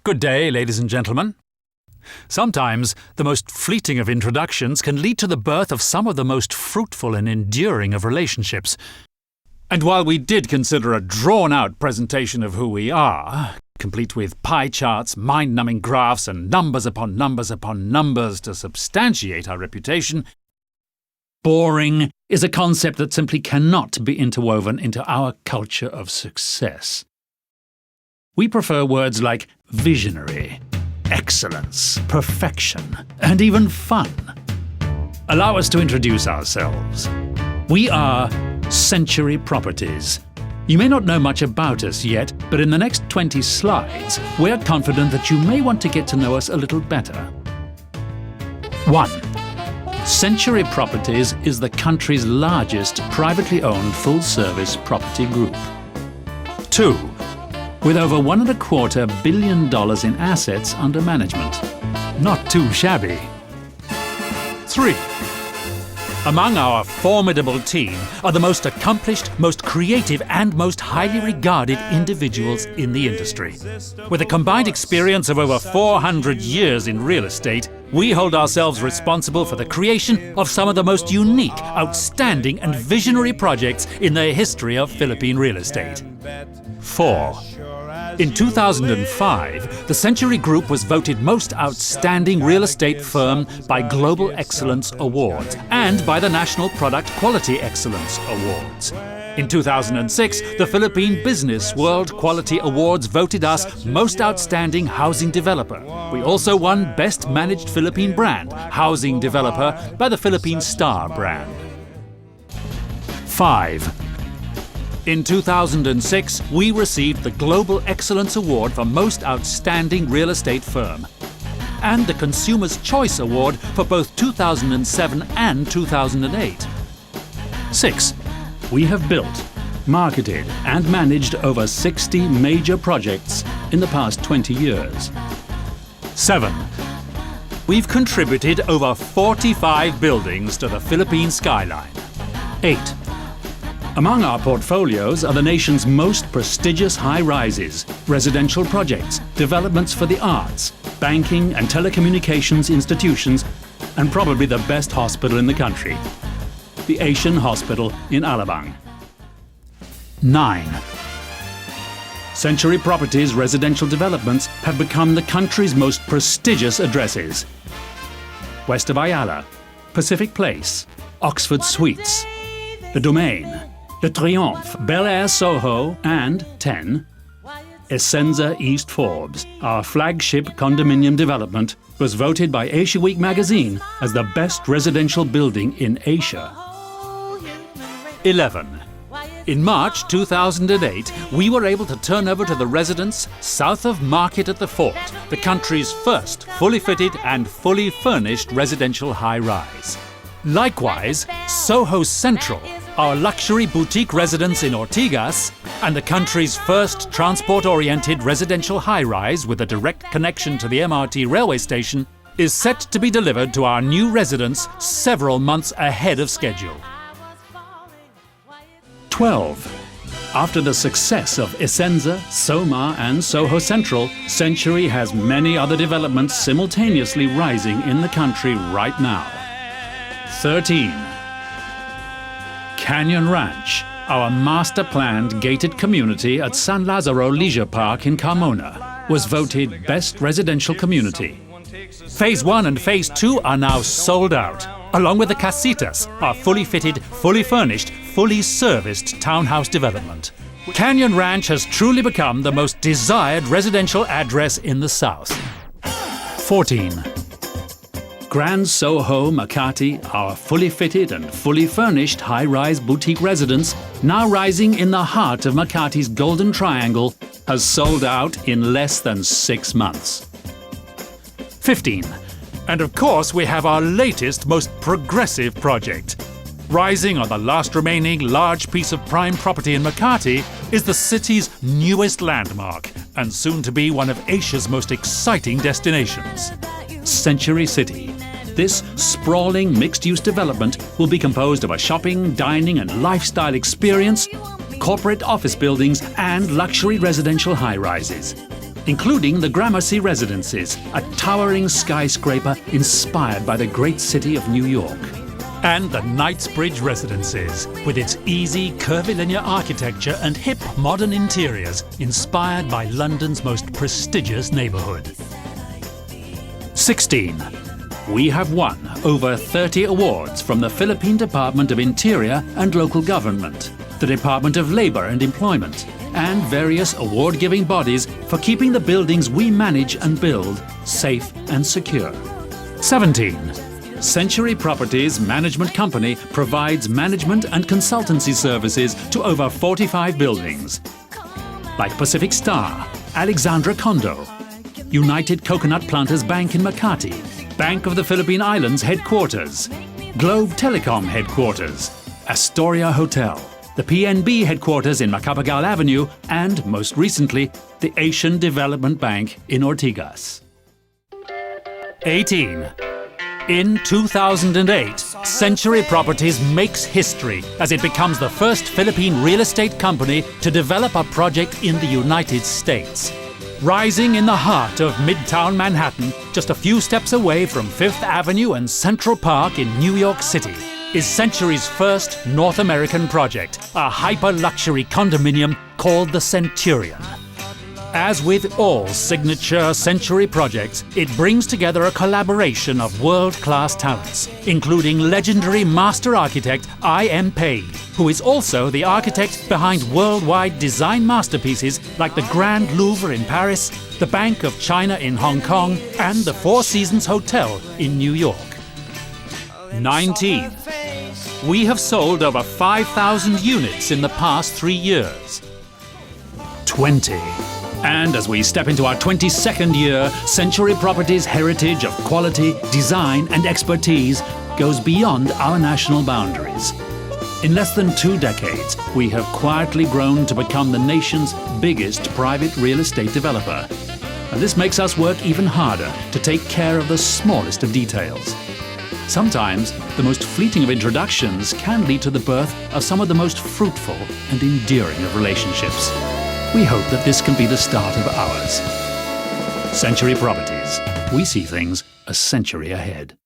Good day, ladies and gentlemen. Sometimes the most fleeting of introductions can lead to the birth of some of the most fruitful and enduring of relationships. And while we did consider a drawn-out presentation of who we are, complete with pie charts, mind-numbing graphs, and numbers upon numbers upon numbers to substantiate our reputation, boring is a concept that simply cannot be interwoven into our culture of success. We prefer words like visionary, excellence, perfection, and even fun. Allow us to introduce ourselves. We are Century Properties. You may not know much about us yet, but in the next 20 slides, we're confident that you may want to get to know us a little better. 1. Century Properties is the country's largest privately owned full-service property group. 2. With over $1.25 billion in assets under management. Not too shabby. 3. Among our formidable team are the most accomplished, most creative, and most highly regarded individuals in the industry. With a combined experience of over 400 years in real estate, we hold ourselves responsible for the creation of some of the most unique, outstanding, and visionary projects in the history of Philippine real estate. 4. In 2005, the Century Group was voted Most Outstanding Real Estate Firm by Global Excellence Awards and by the National Product Quality Excellence Awards. In 2006, the Philippine Business World Quality Awards voted us Most Outstanding Housing Developer. We also won Best Managed Philippine Brand, Housing Developer, by the Philippine Star brand. 5. In 2006, we received the Global Excellence Award for Most Outstanding Real Estate Firm and the Consumer's Choice Award for both 2007 and 2008. 6. We have built, marketed, and managed over 60 major projects in the past 20 years. 7. We've contributed over 45 buildings to the Philippine skyline. 8. Among our portfolios are the nation's most prestigious high-rises, residential projects, developments for the arts, banking and telecommunications institutions, and probably the best hospital in the country, the Asian Hospital in Alabang. 9. Century Properties residential developments have become the country's most prestigious addresses. West of Ayala, Pacific Place, Oxford Suites, The Domain, Le Triomphe, Bel Air Soho, and 10. Essenza East Forbes, our flagship condominium development, was voted by Asia Week magazine as the best residential building in Asia. 11. In March 2008, we were able to turn over to the residents south of Market at the Fort, the country's first fully fitted and fully furnished residential high-rise. Likewise, Soho Central, our luxury boutique residence in Ortigas, and the country's first transport-oriented residential high-rise with a direct connection to the MRT railway station, is set to be delivered to our new residents several months ahead of schedule. 12. After the success of Essenza, Soma, and Soho Central, Century has many other developments simultaneously rising in the country right now. 13. Canyon Ranch, our master-planned gated community at San Lazaro Leisure Park in Carmona, was voted Best Residential Community. Phase 1 and Phase 2 are now sold out, along with the Casitas, our fully fitted, fully furnished, fully serviced townhouse development. Canyon Ranch has truly become the most desired residential address in the South. 14. Grand Soho Makati, our fully fitted and fully furnished high-rise boutique residence, now rising in the heart of Makati's Golden Triangle, has sold out in less than 6 months. 15. And of course, we have our latest, most progressive project. Rising on the last remaining large piece of prime property in Makati is the city's newest landmark, and soon to be one of Asia's most exciting destinations. Century City. This sprawling mixed-use development will be composed of a shopping, dining, and lifestyle experience, corporate office buildings, and luxury residential high-rises. including the Gramercy Residences, a towering skyscraper inspired by the great city of New York. And the Knightsbridge Residences, with its easy, curvilinear architecture and hip, modern interiors, inspired by London's most prestigious neighbourhood. 16. We have won over 30 awards from the Philippine Department of Interior and Local Government, the Department of Labour and Employment, and various award-giving bodies for keeping the buildings we manage and build safe and secure. 17. Century Properties Management Company provides management and consultancy services to over 45 buildings, like Pacific Star, Alexandra Condo, United Coconut Planters Bank in Makati, Bank of the Philippine Islands Headquarters, Globe Telecom Headquarters, Astoria Hotel, the PNB Headquarters in Macapagal Avenue, and most recently, the Asian Development Bank in Ortigas. 18. In 2008, Century Properties makes history as it becomes the first Philippine real estate company to develop a project in the United States. Rising in the heart of Midtown Manhattan, just a few steps away from Fifth Avenue and Central Park in New York City, is Century's first North American project, a hyper-luxury condominium called the Centurion. As with all signature Century projects, it brings together a collaboration of world-class talents, including legendary master architect I.M. Pei, who is also the architect behind worldwide design masterpieces like the Grand Louvre in Paris, the Bank of China in Hong Kong, and the Four Seasons Hotel in New York. 19. We have sold over 5,000 units in the past 3 years. 20. And as we step into our 22nd year, Century Properties' heritage of quality, design and expertise goes beyond our national boundaries. In less than 2 decades, we have quietly grown to become the nation's biggest private real estate developer. And this makes us work even harder to take care of the smallest of details. Sometimes, the most fleeting of introductions can lead to the birth of some of the most fruitful and endearing of relationships. We hope that this can be the start of ours. Century Properties. We see things a century ahead.